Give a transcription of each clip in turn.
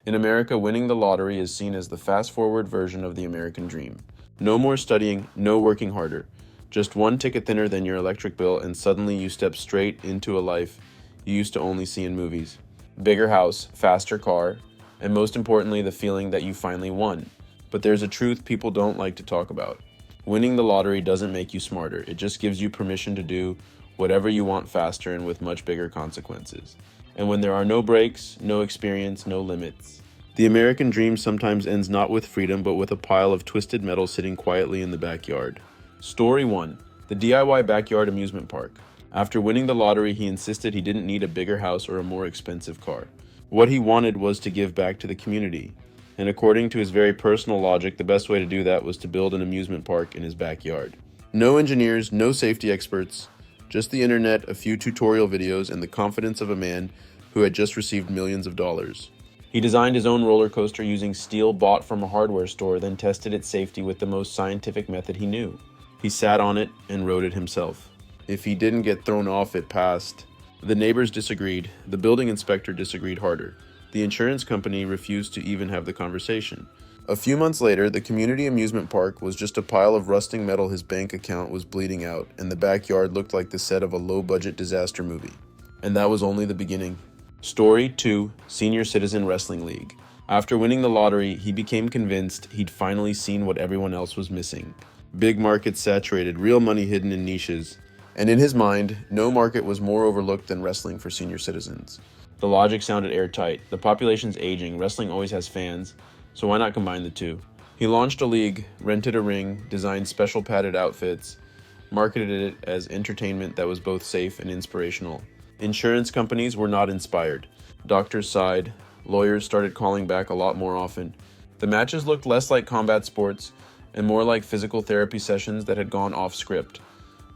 In America, winning the lottery is seen as the fast-forward version of the American dream. No more studying, no working harder. Just one ticket thinner than your electric bill, and suddenly you step straight into a life you used to only see in movies. Bigger house, faster car, and most importantly, the feeling that you finally won. But there's a truth people don't like to talk about. Winning the lottery doesn't make you smarter. It just gives you permission to do whatever you want faster and with much bigger consequences. And when there are no breaks, no experience, no limits. The American dream sometimes ends not with freedom, but with a pile of twisted metal sitting quietly in the backyard. Story 1. The DIY Backyard Amusement Park. After winning the lottery, he insisted he didn't need a bigger house or a more expensive car. What he wanted was to give back to the community. And according to his very personal logic, the best way to do that was to build an amusement park in his backyard. No engineers, no safety experts, just the internet, a few tutorial videos, and the confidence of a man who had just received millions of dollars. He designed his own roller coaster using steel bought from a hardware store, then tested its safety with the most scientific method he knew. He sat on it and rode it himself. If he didn't get thrown off, it passed. The neighbors disagreed. The building inspector disagreed harder. The insurance company refused to even have the conversation. A few months later, the community amusement park was just a pile of rusting metal. His bank account was bleeding out, and the backyard looked like the set of a low-budget disaster movie. And that was only the beginning. Story 2. Senior Citizen Wrestling League. After winning the lottery, he became convinced he'd finally seen what everyone else was missing. Big markets saturated, real money hidden in niches. And in his mind, no market was more overlooked than wrestling for senior citizens. The logic sounded airtight. The population's aging, wrestling always has fans, so why not combine the two? He launched a league, rented a ring, designed special padded outfits, marketed it as entertainment that was both safe and inspirational. Insurance companies were not inspired. Doctors sighed. Lawyers started calling back a lot more often. The matches looked less like combat sports and more like physical therapy sessions that had gone off script.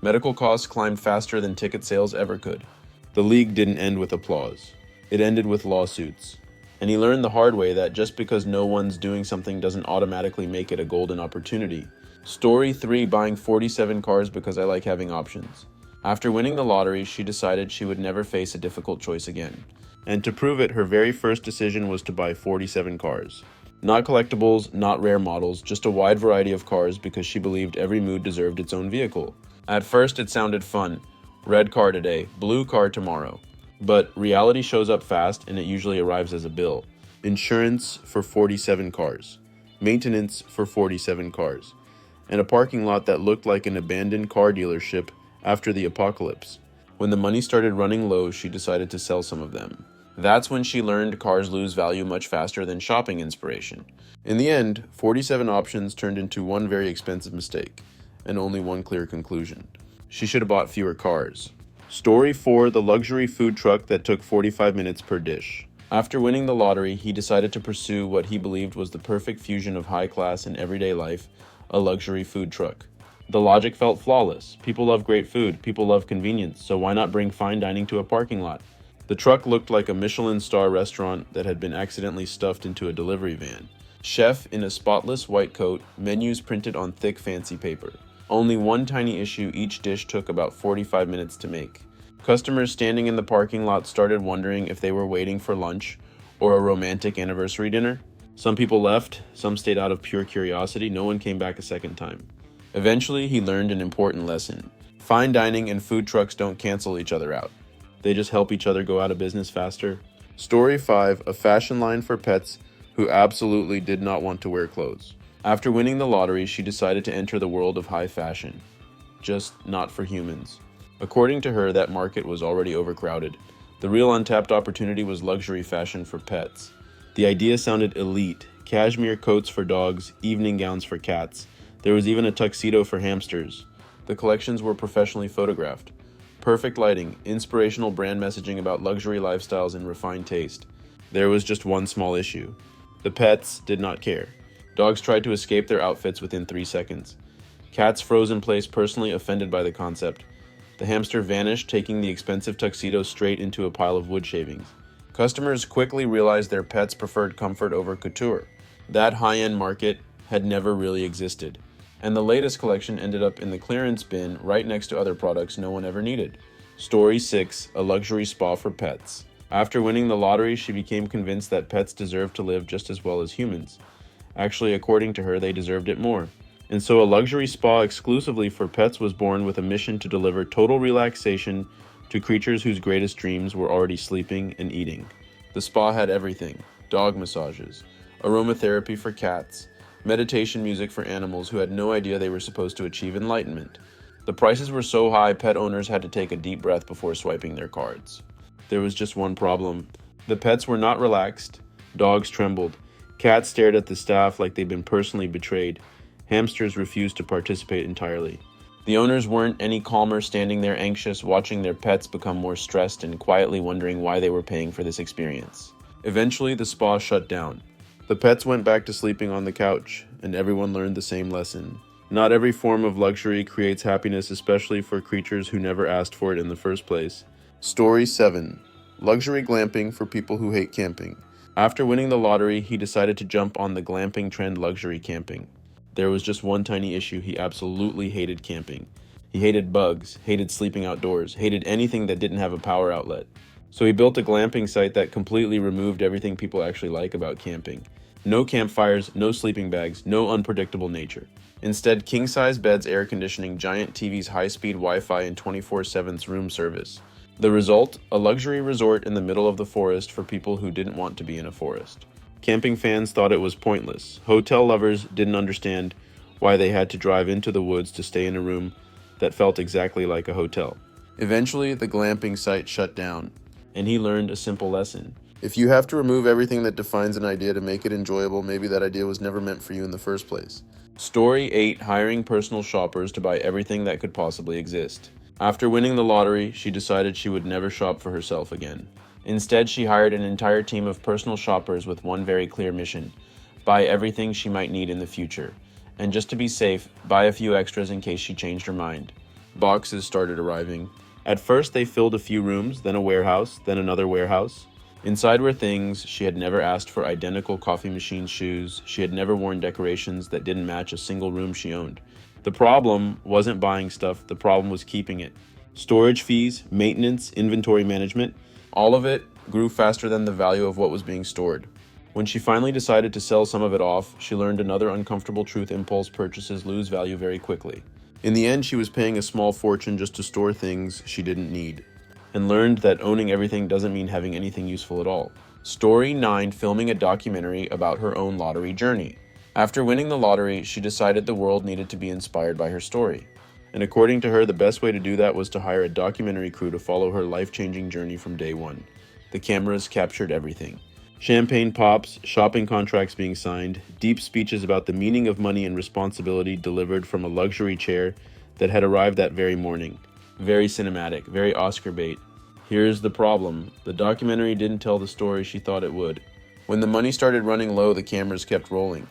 Medical costs climbed faster than ticket sales ever could. The league didn't end with applause. It ended with lawsuits. And he learned the hard way that just because no one's doing something doesn't automatically make it a golden opportunity. Story 3. Buying 47 cars because I like having options. After winning the lottery, she decided she would never face a difficult choice again. And to prove it, her very first decision was to buy 47 cars. Not collectibles, not rare models, just a wide variety of cars because she believed every mood deserved its own vehicle. At first, it sounded fun. Red car today, blue car tomorrow. But reality shows up fast, and it usually arrives as a bill. Insurance for 47 cars. Maintenance for 47 cars. And a parking lot that looked like an abandoned car dealership after the apocalypse. When the money started running low, she decided to sell some of them. That's when she learned cars lose value much faster than shopping inspiration. In the end, 47 options turned into one very expensive mistake, and only one clear conclusion. She should have bought fewer cars. Story 4. The luxury food truck that took 45 minutes per dish. After winning the lottery, he decided to pursue what he believed was the perfect fusion of high class and everyday life, a luxury food truck. The logic felt flawless. People love great food, people love convenience, so why not bring fine dining to a parking lot? The truck looked like a Michelin star restaurant that had been accidentally stuffed into a delivery van. Chef in a spotless white coat, menus printed on thick fancy paper. Only one tiny issue: each dish took about 45 minutes to make. Customers standing in the parking lot started wondering if they were waiting for lunch or a romantic anniversary dinner. Some people left, some stayed out of pure curiosity. No one came back a second time. Eventually, he learned an important lesson. Fine dining and food trucks don't cancel each other out. They just help each other go out of business faster. Story 5. A fashion line for pets who absolutely did not want to wear clothes. After winning the lottery, she decided to enter the world of high fashion. Just not for humans. According to her, that market was already overcrowded. The real untapped opportunity was luxury fashion for pets. The idea sounded elite. Cashmere coats for dogs, evening gowns for cats. There was even a tuxedo for hamsters. The collections were professionally photographed. Perfect lighting, inspirational brand messaging about luxury lifestyles and refined taste. There was just one small issue. The pets did not care. Dogs tried to escape their outfits within 3 seconds. Cats froze in place, personally offended by the concept. The hamster vanished, taking the expensive tuxedo straight into a pile of wood shavings. Customers quickly realized their pets preferred comfort over couture. That high-end market had never really existed. And the latest collection ended up in the clearance bin right next to other products no one ever needed. Story 6. A luxury spa for pets. After winning the lottery, she became convinced that pets deserved to live just as well as humans. Actually, according to her, they deserved it more. And so a luxury spa exclusively for pets was born with a mission to deliver total relaxation to creatures whose greatest dreams were already sleeping and eating. The spa had everything: dog massages, aromatherapy for cats, meditation music for animals who had no idea they were supposed to achieve enlightenment. The prices were so high, pet owners had to take a deep breath before swiping their cards. There was just one problem. The pets were not relaxed. Dogs trembled. Cats stared at the staff like they'd been personally betrayed. Hamsters refused to participate entirely. The owners weren't any calmer, standing there anxious, watching their pets become more stressed and quietly wondering why they were paying for this experience. Eventually, the spa shut down. The pets went back to sleeping on the couch, and everyone learned the same lesson. Not every form of luxury creates happiness, especially for creatures who never asked for it in the first place. Story 7. Luxury glamping for people who hate camping. After winning the lottery, he decided to jump on the glamping trend, luxury camping. There was just one tiny issue: he absolutely hated camping. He hated bugs, hated sleeping outdoors, hated anything that didn't have a power outlet. So he built a glamping site that completely removed everything people actually like about camping. No campfires, no sleeping bags, no unpredictable nature. Instead, king-size beds, air conditioning, giant TVs, high-speed Wi-Fi, and 24/7 room service. The result? A luxury resort in the middle of the forest for people who didn't want to be in a forest. Camping fans thought it was pointless. Hotel lovers didn't understand why they had to drive into the woods to stay in a room that felt exactly like a hotel. Eventually, the glamping site shut down, and he learned a simple lesson. If you have to remove everything that defines an idea to make it enjoyable, maybe that idea was never meant for you in the first place. Story 8. Hiring personal shoppers to buy everything that could possibly exist. After winning the lottery, she decided she would never shop for herself again. Instead, she hired an entire team of personal shoppers with one very clear mission: buy everything she might need in the future. And just to be safe, buy a few extras in case she changed her mind. Boxes started arriving. At first, they filled a few rooms, then a warehouse, then another warehouse. Inside were things she had never asked for: identical coffee machine shoes. She had never worn decorations that didn't match a single room she owned. The problem wasn't buying stuff, the problem was keeping it. Storage fees, maintenance, inventory management, all of it grew faster than the value of what was being stored. When she finally decided to sell some of it off, she learned another uncomfortable truth: impulse purchases lose value very quickly. In the end, she was paying a small fortune just to store things she didn't need, and learned that owning everything doesn't mean having anything useful at all. Story 9. Filming a documentary about her own lottery journey. After winning the lottery, she decided the world needed to be inspired by her story. And according to her, the best way to do that was to hire a documentary crew to follow her life-changing journey from day one. The cameras captured everything. Champagne pops, shopping contracts being signed, deep speeches about the meaning of money and responsibility delivered from a luxury chair that had arrived that very morning. Very cinematic, very Oscar bait. Here's the problem: the documentary didn't tell the story she thought it would. When the money started running low, the cameras kept rolling.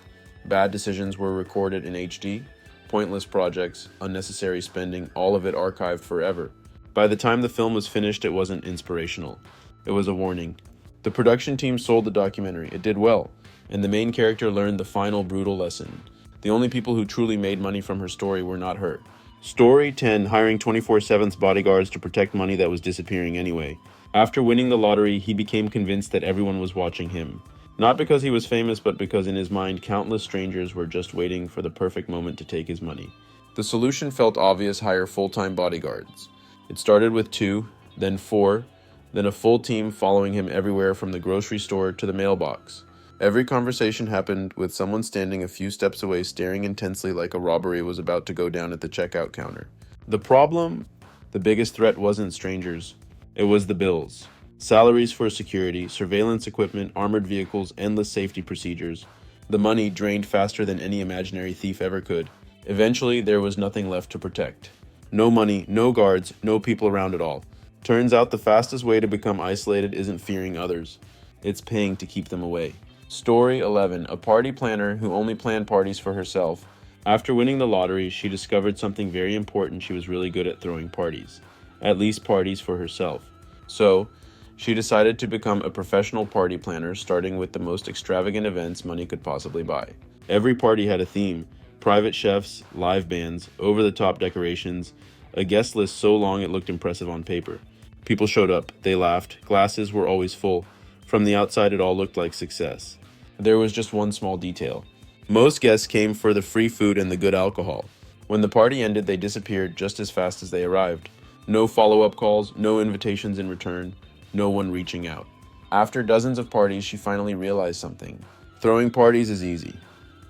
Bad decisions were recorded in HD. Pointless projects, unnecessary spending, all of it archived forever. By the time the film was finished, it wasn't inspirational. It was a warning. The production team sold the documentary. It did well, and the main character learned the final brutal lesson. The only people who truly made money from her story were not her. Story 10. Hiring 24/7 bodyguards to protect money that was disappearing anyway. After winning the lottery, he became convinced that everyone was watching him. Not because he was famous, but because in his mind, countless strangers were just waiting for the perfect moment to take his money. The solution felt obvious: hire full-time bodyguards. It started with 2, then 4, then a full team following him everywhere from the grocery store to the mailbox. Every conversation happened with someone standing a few steps away, staring intensely like a robbery was about to go down at the checkout counter. The problem? The biggest threat wasn't strangers. It was the bills. Salaries for security, surveillance equipment, armored vehicles, endless safety procedures. The money drained faster than any imaginary thief ever could. Eventually, there was nothing left to protect. No money, no guards, no people around at all. Turns out the fastest way to become isolated isn't fearing others. It's paying to keep them away. Story 11. A party planner who only planned parties for herself. After winning the lottery, she discovered something very important: she was really good at throwing parties. At least parties for herself. So, she decided to become a professional party planner, starting with the most extravagant events money could possibly buy. Every party had a theme: private chefs, live bands, over-the-top decorations, a guest list so long it looked impressive on paper. People showed up. They laughed. Glasses were always full. From the outside, it all looked like success. There was just one small detail. Most guests came for the free food and the good alcohol. When the party ended, they disappeared just as fast as they arrived. No follow-up calls, no invitations in return, no one reaching out. After dozens of parties, she finally realized something. Throwing parties is easy.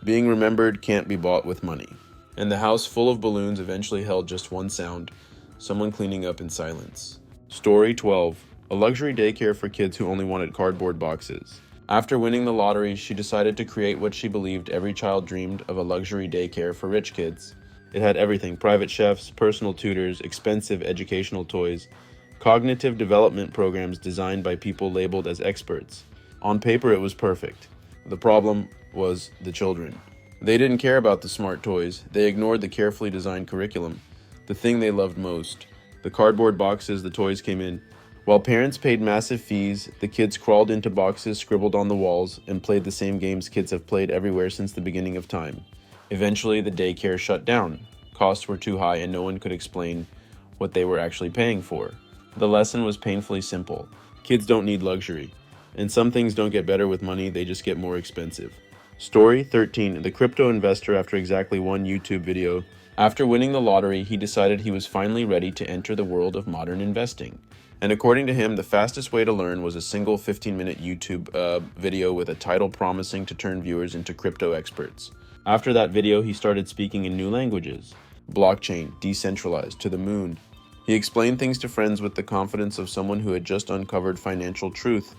Being remembered can't be bought with money. And the house full of balloons eventually held just one sound: someone cleaning up in silence. Story 12. A luxury daycare for kids who only wanted cardboard boxes. After winning the lottery, she decided to create what she believed every child dreamed of: a luxury daycare for rich kids. It had everything: private chefs, personal tutors, expensive educational toys, cognitive development programs designed by people labeled as experts. On paper, it was perfect. The problem was the children. They didn't care about the smart toys. They ignored the carefully designed curriculum, the thing they loved most: the cardboard boxes the toys came in. While parents paid massive fees, the kids crawled into boxes, scribbled on the walls, and played the same games kids have played everywhere since the beginning of time. Eventually, the daycare shut down. Costs were too high and no one could explain what they were actually paying for. The lesson was painfully simple. Kids don't need luxury. And some things don't get better with money, they just get more expensive. Story 13. The crypto investor. After exactly one YouTube video, after winning the lottery, he decided he was finally ready to enter the world of modern investing. And according to him, the fastest way to learn was a single 15-minute YouTube video with a title promising to turn viewers into crypto experts. After that video, he started speaking in new languages: blockchain, decentralized, to the moon. He explained things to friends with the confidence of someone who had just uncovered financial truth,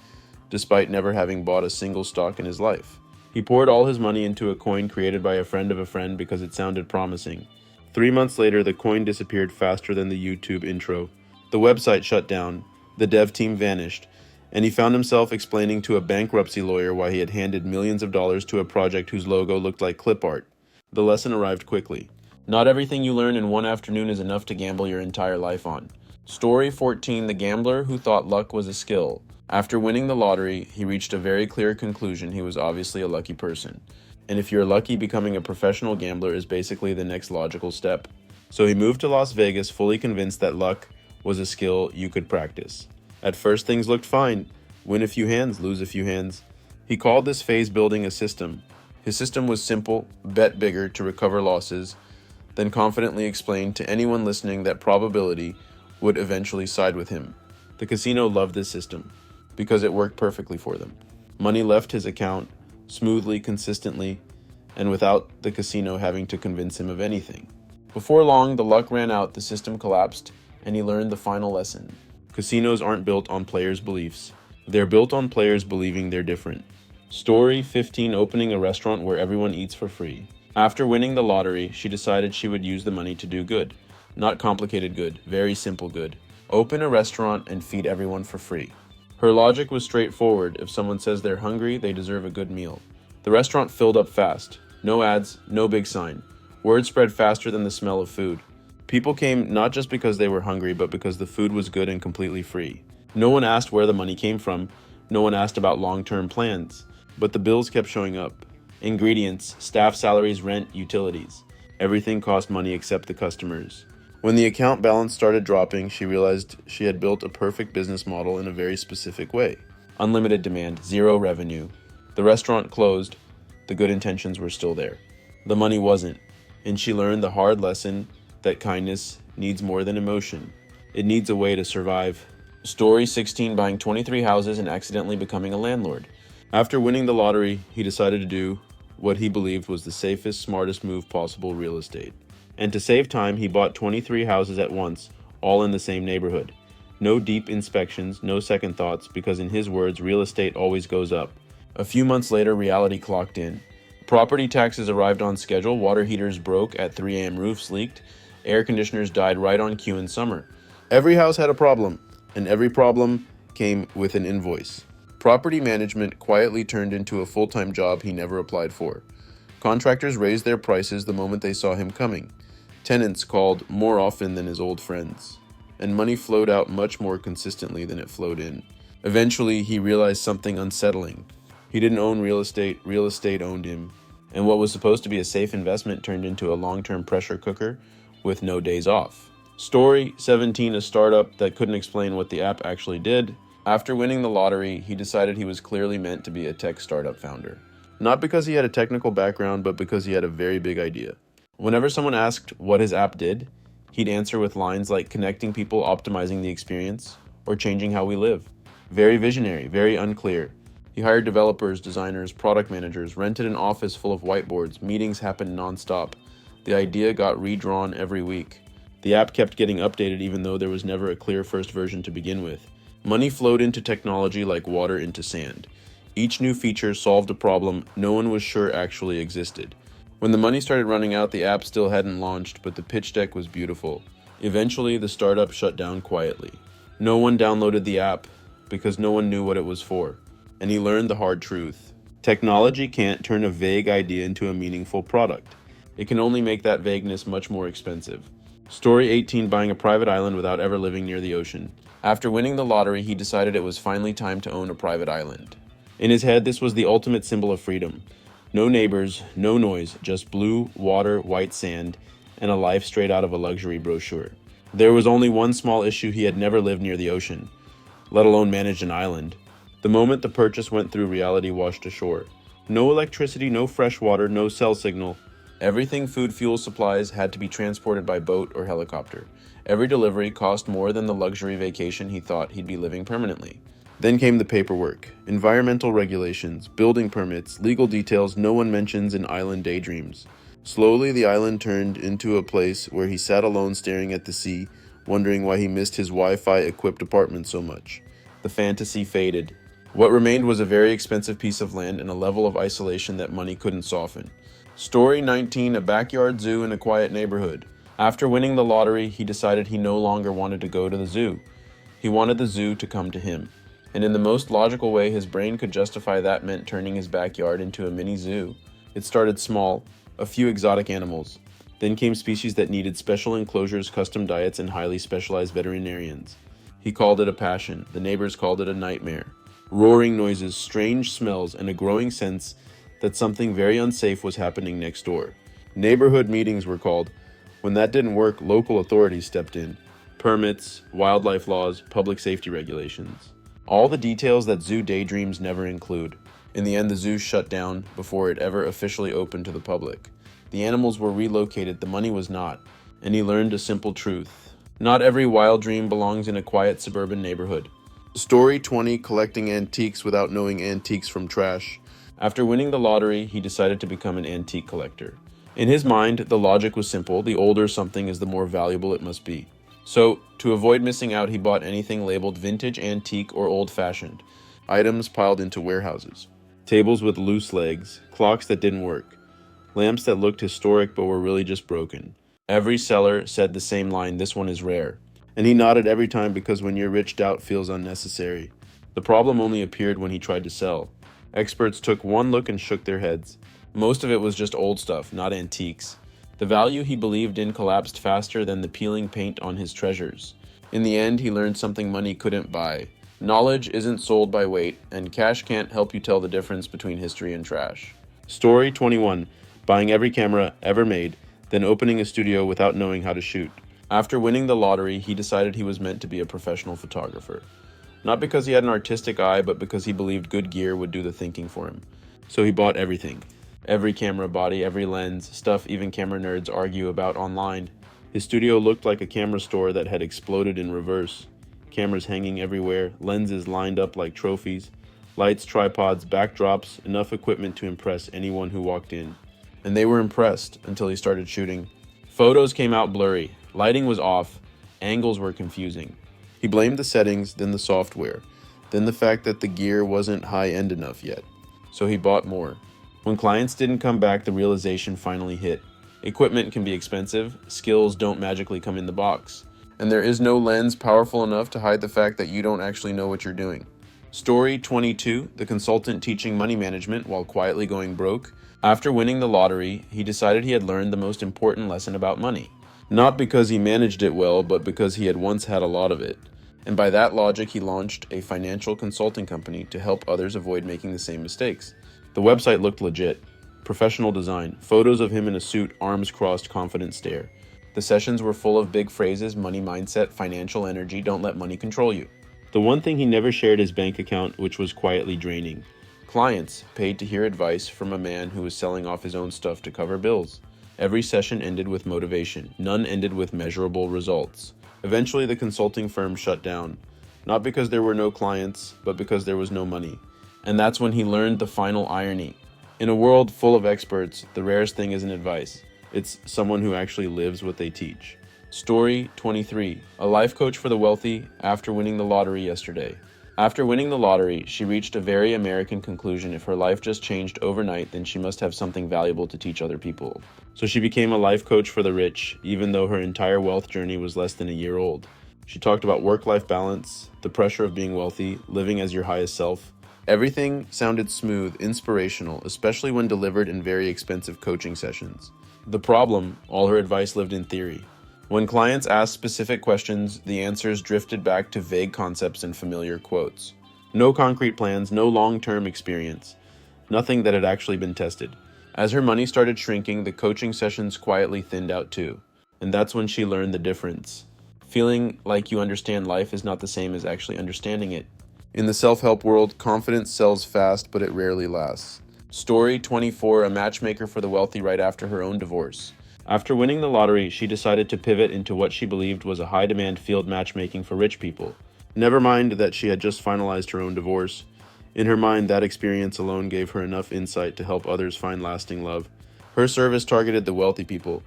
despite never having bought a single stock in his life. He poured all his money into a coin created by a friend of a friend because it sounded promising. 3 months later, the coin disappeared faster than the YouTube intro. The website shut down, the dev team vanished, and he found himself explaining to a bankruptcy lawyer why he had handed millions of dollars to a project whose logo looked like clip art. The lesson arrived quickly. Not everything you learn in one afternoon is enough to gamble your entire life on. Story 14. The gambler who thought luck was a skill. After winning the lottery, he reached a very clear conclusion: he was obviously a lucky person. And if you're lucky, becoming a professional gambler is basically the next logical step. So he moved to Las Vegas, fully convinced that luck was a skill you could practice. At first, things looked fine. Win a few hands, lose a few hands. He called this phase building a system. His system was simple: bet bigger to recover losses, then confidently explained to anyone listening that probability would eventually side with him. The casino loved this system because it worked perfectly for them. Money left his account smoothly, consistently, and without the casino having to convince him of anything. Before long, the luck ran out, the system collapsed, and he learned the final lesson. Casinos aren't built on players' beliefs. They're built on players believing they're different. Story 15. Opening a restaurant where everyone eats for free. After winning the lottery, she decided she would use the money to do good. Not complicated good, very simple good. Open a restaurant and feed everyone for free. Her logic was straightforward: if someone says they're hungry, they deserve a good meal. The restaurant filled up fast. No ads, no big sign. Word spread faster than the smell of food. People came not just because they were hungry, but because the food was good and completely free. No one asked where the money came from. No one asked about long-term plans. But the bills kept showing up. Ingredients, staff salaries, rent, utilities. Everything cost money except the customers. When the account balance started dropping, she realized she had built a perfect business model in a very specific way. Unlimited demand, zero revenue. The restaurant closed. The good intentions were still there. The money wasn't. And she learned the hard lesson that kindness needs more than emotion. It needs a way to survive. Story 16. Buying 23 houses and accidentally becoming a landlord. After winning the lottery, he decided to do what he believed was the safest, smartest move possible: real estate. And to save time, he bought 23 houses at once, all in the same neighborhood. No deep inspections, no second thoughts, because in his words, real estate always goes up. A few months later, reality clocked in. Property taxes arrived on schedule, water heaters broke at 3 a.m., roofs leaked, air conditioners died right on cue in summer. Every house had a problem, and every problem came with an invoice. Property management quietly turned into a full-time job he never applied for. Contractors raised their prices the moment they saw him coming. Tenants called more often than his old friends. And money flowed out much more consistently than it flowed in. Eventually, he realized something unsettling. He didn't own real estate owned him. And what was supposed to be a safe investment turned into a long-term pressure cooker with no days off. Story 17, a startup that couldn't explain what the app actually did. After winning the lottery, he decided he was clearly meant to be a tech startup founder. Not because he had a technical background, but because he had a very big idea. Whenever someone asked what his app did, he'd answer with lines like connecting people, optimizing the experience, or changing how we live. Very visionary, very unclear. He hired developers, designers, product managers, rented an office full of whiteboards, meetings happened nonstop. The idea got redrawn every week. The app kept getting updated even though there was never a clear first version to begin with. Money flowed into technology like water into sand. Each new feature solved a problem no one was sure actually existed. When the money started running out, the app still hadn't launched, but the pitch deck was beautiful. Eventually, the startup shut down quietly. No one downloaded the app because no one knew what it was for. And he learned the hard truth. Technology can't turn a vague idea into a meaningful product. It can only make that vagueness much more expensive. Story 18, buying a private island without ever living near the ocean. After winning the lottery, he decided it was finally time to own a private island. In his head, this was the ultimate symbol of freedom. No neighbors, no noise, just blue, water, white sand, and a life straight out of a luxury brochure. There was only one small issue: he had never lived near the ocean, let alone managed an island. The moment the purchase went through, reality washed ashore. No electricity, no fresh water, no cell signal. Everything, food, fuel, supplies, had to be transported by boat or helicopter. Every delivery cost more than the luxury vacation he thought he'd be living permanently. Then came the paperwork, environmental regulations, building permits, legal details no one mentions in Island Daydreams. Slowly, the island turned into a place where he sat alone staring at the sea, wondering why he missed his Wi-Fi equipped apartment so much. The fantasy faded. What remained was a very expensive piece of land and a level of isolation that money couldn't soften. Story 19, a backyard zoo in a quiet neighborhood. After winning the lottery, he decided he no longer wanted to go to the zoo. He wanted the zoo to come to him. And in the most logical way his brain could justify, that meant turning his backyard into a mini zoo. It started small, a few exotic animals. Then came species that needed special enclosures, custom diets, and highly specialized veterinarians. He called it a passion. The neighbors called it a nightmare. Roaring noises, strange smells, and a growing sense that something very unsafe was happening next door. Neighborhood meetings were called. When that didn't work, local authorities stepped in. Permits, wildlife laws, public safety regulations. All the details that zoo daydreams never include. In the end, the zoo shut down before it ever officially opened to the public. The animals were relocated, the money was not. And he learned a simple truth. Not every wild dream belongs in a quiet suburban neighborhood. Story 20, collecting antiques without knowing antiques from trash. After winning the lottery, he decided to become an antique collector. In his mind, the logic was simple: the older something is, the more valuable it must be. So, to avoid missing out, he bought anything labeled vintage, antique, or old-fashioned. Items piled into warehouses. Tables with loose legs, clocks that didn't work, lamps that looked historic but were really just broken. Every seller said the same line: "This one is rare." And he nodded every time, because when you're rich, doubt feels unnecessary. The problem only appeared when he tried to sell. Experts took one look and shook their heads. Most of it was just old stuff, not antiques. The value he believed in collapsed faster than the peeling paint on his treasures. In the end, he learned something money couldn't buy. Knowledge isn't sold by weight, and cash can't help you tell the difference between history and trash. Story 21, buying every camera ever made, then opening a studio without knowing how to shoot. After winning the lottery, he decided he was meant to be a professional photographer. Not because he had an artistic eye, but because he believed good gear would do the thinking for him. So he bought everything. Every camera body, every lens, stuff even camera nerds argue about online. His studio looked like a camera store that had exploded in reverse. Cameras hanging everywhere, lenses lined up like trophies, lights, tripods, backdrops, enough equipment to impress anyone who walked in. And they were impressed until he started shooting. Photos came out blurry, lighting was off, angles were confusing. He blamed the settings, then the software, then the fact that the gear wasn't high-end enough yet. So he bought more. When clients didn't come back, the realization finally hit. Equipment can be expensive, skills don't magically come in the box. And there is no lens powerful enough to hide the fact that you don't actually know what you're doing. Story 22, the consultant teaching money management while quietly going broke. After winning the lottery, he decided he had learned the most important lesson about money. Not because he managed it well, but because he had once had a lot of it. And by that logic, he launched a financial consulting company to help others avoid making the same mistakes. The website looked legit. Professional design, photos of him in a suit, arms crossed, confident stare. The sessions were full of big phrases, money mindset, financial energy, don't let money control you. The one thing he never shared his bank account, which was quietly draining. Clients paid to hear advice from a man who was selling off his own stuff to cover bills. Every session ended with motivation. None ended with measurable results. Eventually, the consulting firm shut down. Not because there were no clients, but because there was no money. And that's when he learned the final irony. In a world full of experts, the rarest thing isn't advice. It's someone who actually lives what they teach. Story 23. A life coach for the wealthy after winning the lottery yesterday. After winning the lottery, she reached a very American conclusion. If her life just changed overnight, then she must have something valuable to teach other people. So she became a life coach for the rich, even though her entire wealth journey was less than a year old. She talked about work-life balance, the pressure of being wealthy, living as your highest self. Everything sounded smooth, inspirational, especially when delivered in very expensive coaching sessions. The problem, all her advice lived in theory. When clients asked specific questions, the answers drifted back to vague concepts and familiar quotes. No concrete plans, no long-term experience. Nothing that had actually been tested. As her money started shrinking, the coaching sessions quietly thinned out too. And that's when she learned the difference. Feeling like you understand life is not the same as actually understanding it. In the self-help world, confidence sells fast, but it rarely lasts. Story 24, a matchmaker for the wealthy right after her own divorce. After winning the lottery, she decided to pivot into what she believed was a high-demand field matchmaking for rich people. Never mind that she had just finalized her own divorce. In her mind, that experience alone gave her enough insight to help others find lasting love. Her service targeted the wealthy people,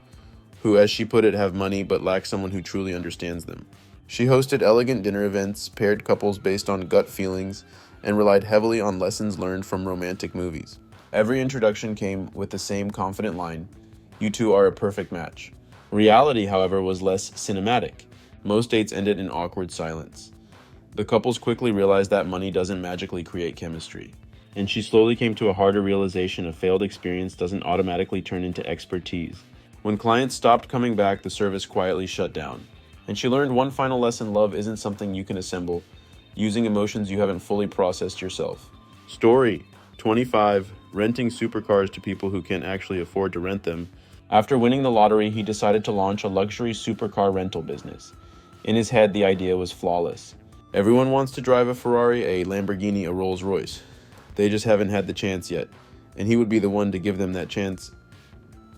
who, as she put it, have money but lack someone who truly understands them. She hosted elegant dinner events, paired couples based on gut feelings, and relied heavily on lessons learned from romantic movies. Every introduction came with the same confident line, "You two are a perfect match." Reality, however, was less cinematic. Most dates ended in awkward silence. The couples quickly realized that money doesn't magically create chemistry. And she slowly came to a harder realization: a failed experience doesn't automatically turn into expertise. When clients stopped coming back, the service quietly shut down. And she learned one final lesson: love isn't something you can assemble, using emotions you haven't fully processed yourself. Story 25, renting supercars to people who can't actually afford to rent them. After winning the lottery, he decided to launch a luxury supercar rental business. In his head, the idea was flawless. Everyone wants to drive a Ferrari, a Lamborghini, a Rolls-Royce. They just haven't had the chance yet, and he would be the one to give them that chance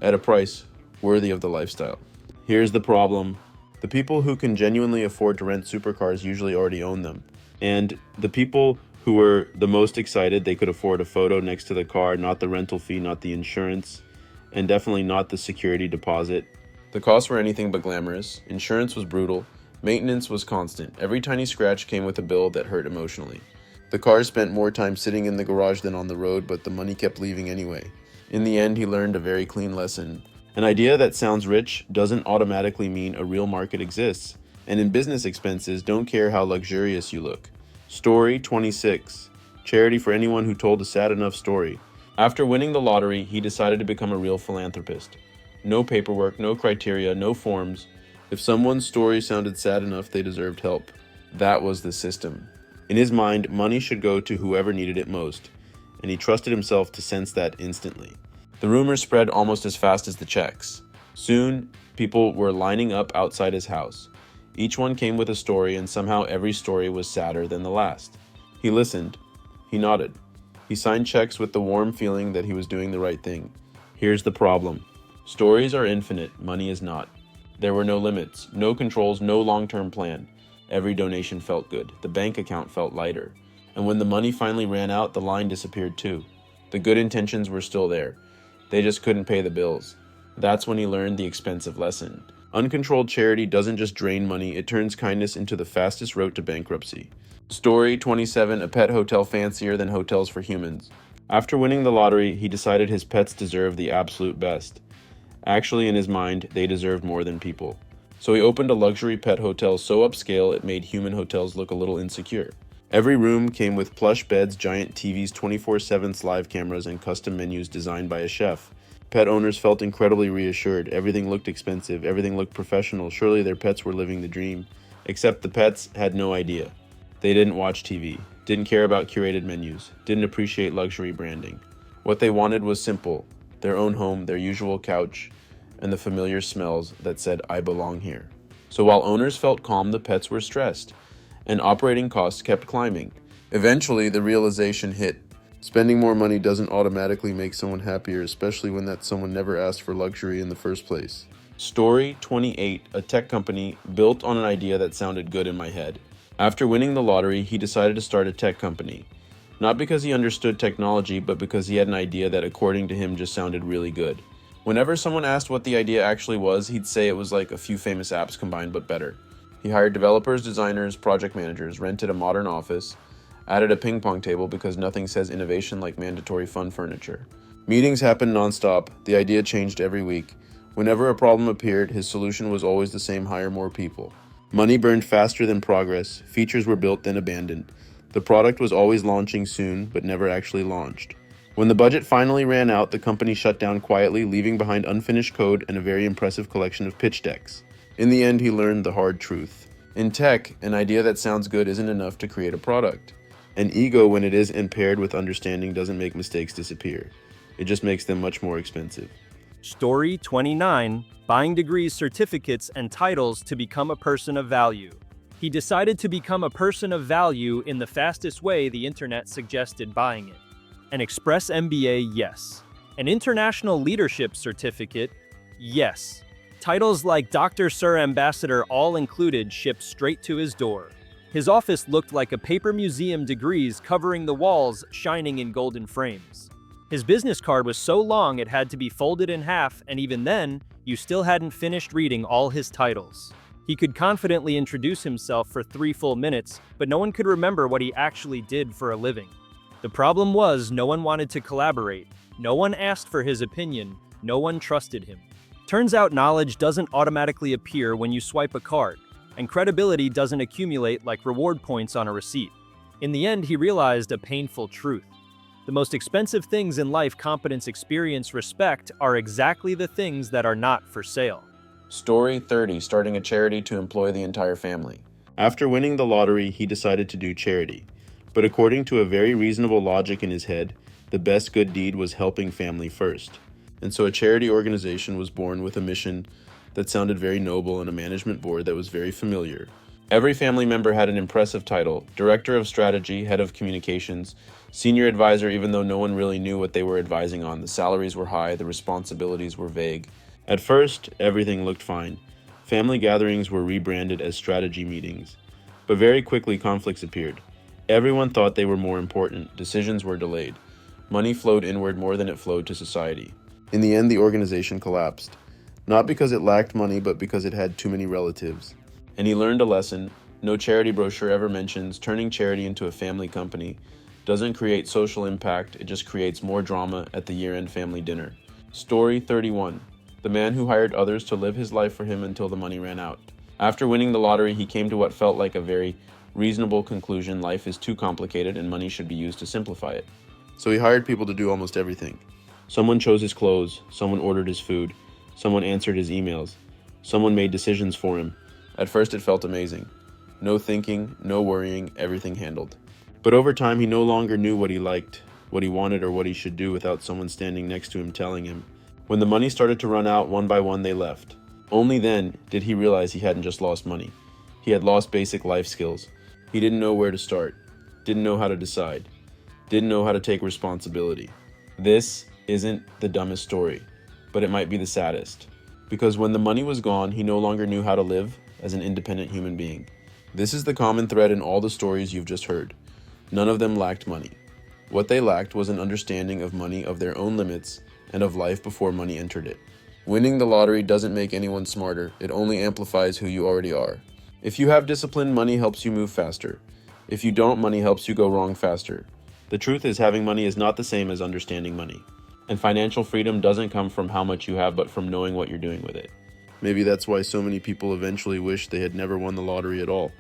at a price worthy of the lifestyle. Here's the problem. The people who can genuinely afford to rent supercars usually already own them. And the people who were the most excited, they could afford a photo next to the car, not the rental fee, not the insurance, and definitely not the security deposit. The costs were anything but glamorous. Insurance was brutal. Maintenance was constant. Every tiny scratch came with a bill that hurt emotionally. The cars spent more time sitting in the garage than on the road, but the money kept leaving anyway. In the end, he learned a very clean lesson. An idea that sounds rich doesn't automatically mean a real market exists. And in business, expenses don't care how luxurious you look. Story 26. Charity for anyone who told a sad enough story. After winning the lottery, he decided to become a real philanthropist. No paperwork, no criteria, no forms. If someone's story sounded sad enough, they deserved help. That was the system. In his mind, money should go to whoever needed it most, and he trusted himself to sense that instantly. The rumors spread almost as fast as the checks. Soon, people were lining up outside his house. Each one came with a story, and somehow every story was sadder than the last. He listened. He nodded. He signed checks with the warm feeling that he was doing the right thing. Here's the problem. Stories are infinite, money is not. There were no limits, no controls, no long-term plan. Every donation felt good. The bank account felt lighter. And when the money finally ran out, the line disappeared too. The good intentions were still there. They just couldn't pay the bills. That's when he learned the expensive lesson. Uncontrolled charity doesn't just drain money, it turns kindness into the fastest route to bankruptcy. Story 27, a pet hotel fancier than hotels for humans. After winning the lottery, he decided his pets deserved the absolute best. Actually, in his mind, they deserved more than people. So he opened a luxury pet hotel so upscale it made human hotels look a little insecure. Every room came with plush beds, giant TVs, 24/7 live cameras, and custom menus designed by a chef. Pet owners felt incredibly reassured. Everything looked expensive. Everything looked professional. Surely their pets were living the dream. Except the pets had no idea. They didn't watch TV, didn't care about curated menus, didn't appreciate luxury branding. What they wanted was simple: their own home, their usual couch, and the familiar smells that said, "I belong here." So while owners felt calm, the pets were stressed, and operating costs kept climbing. Eventually, the realization hit. Spending more money doesn't automatically make someone happier, especially when that someone never asked for luxury in the first place. Story 28, a tech company built on an idea that sounded good in my head. After winning the lottery, he decided to start a tech company. Not because he understood technology, but because he had an idea that, according to him, just sounded really good. Whenever someone asked what the idea actually was, he'd say it was like a few famous apps combined but better. He hired developers, designers, project managers, rented a modern office, added a ping pong table because nothing says innovation like mandatory fun furniture. Meetings happened nonstop. The idea changed every week. Whenever a problem appeared, his solution was always the same: hire more people. Money burned faster than progress. Features were built then abandoned. The product was always launching soon, but never actually launched. When the budget finally ran out, the company shut down quietly, leaving behind unfinished code and a very impressive collection of pitch decks. In the end, he learned the hard truth. In tech, an idea that sounds good isn't enough to create a product. An ego, when it is impaired with understanding, doesn't make mistakes disappear. It just makes them much more expensive. Story 29, buying degrees, certificates, and titles to become a person of value. He decided to become a person of value in the fastest way the internet suggested buying it. An Express MBA, yes. An International Leadership Certificate, yes. Titles like Dr. Sir Ambassador, all included, shipped straight to his door. His office looked like a paper museum, degrees covering the walls, shining in golden frames. His business card was so long it had to be folded in half, and even then, you still hadn't finished reading all his titles. He could confidently introduce himself for 3 full minutes, but no one could remember what he actually did for a living. The problem was, no one wanted to collaborate, no one asked for his opinion, no one trusted him. Turns out knowledge doesn't automatically appear when you swipe a card, and credibility doesn't accumulate like reward points on a receipt. In the end, he realized a painful truth. The most expensive things in life, competence, experience, respect, are exactly the things that are not for sale. Story 30, starting a charity to employ the entire family. After winning the lottery, he decided to do charity. But according to a very reasonable logic in his head, the best good deed was helping family first. And so a charity organization was born with a mission that sounded very noble and a management board that was very familiar. Every family member had an impressive title: Director of Strategy, Head of Communications, Senior Advisor, even though no one really knew what they were advising on. The salaries were high, the responsibilities were vague. At first, everything looked fine. Family gatherings were rebranded as strategy meetings. But very quickly, conflicts appeared. Everyone thought they were more important. Decisions were delayed. Money flowed inward more than it flowed to society. In the end, the organization collapsed. Not because it lacked money, but because it had too many relatives. And he learned a lesson. No charity brochure ever mentions turning charity into a family company doesn't create social impact, it just creates more drama at the year-end family dinner. Story 31. The man who hired others to live his life for him until the money ran out. After winning the lottery, he came to what felt like a very reasonable conclusion: life is too complicated and money should be used to simplify it. So he hired people to do almost everything. Someone chose his clothes, someone ordered his food, someone answered his emails, someone made decisions for him. At first it felt amazing. No thinking, no worrying, everything handled. But over time he no longer knew what he liked, what he wanted, or what he should do without someone standing next to him telling him. When the money started to run out, one by one they left. Only then did he realize he hadn't just lost money. He had lost basic life skills. He didn't know where to start, didn't know how to decide, didn't know how to take responsibility. This isn't the dumbest story, but it might be the saddest. Because when the money was gone, he no longer knew how to live as an independent human being. This is the common thread in all the stories you've just heard. None of them lacked money. What they lacked was an understanding of money, of their own limits, and of life before money entered it. Winning the lottery doesn't make anyone smarter, it only amplifies who you already are. If you have discipline, money helps you move faster. If you don't, money helps you go wrong faster. The truth is, having money is not the same as understanding money. And financial freedom doesn't come from how much you have, but from knowing what you're doing with it. Maybe that's why so many people eventually wish they had never won the lottery at all.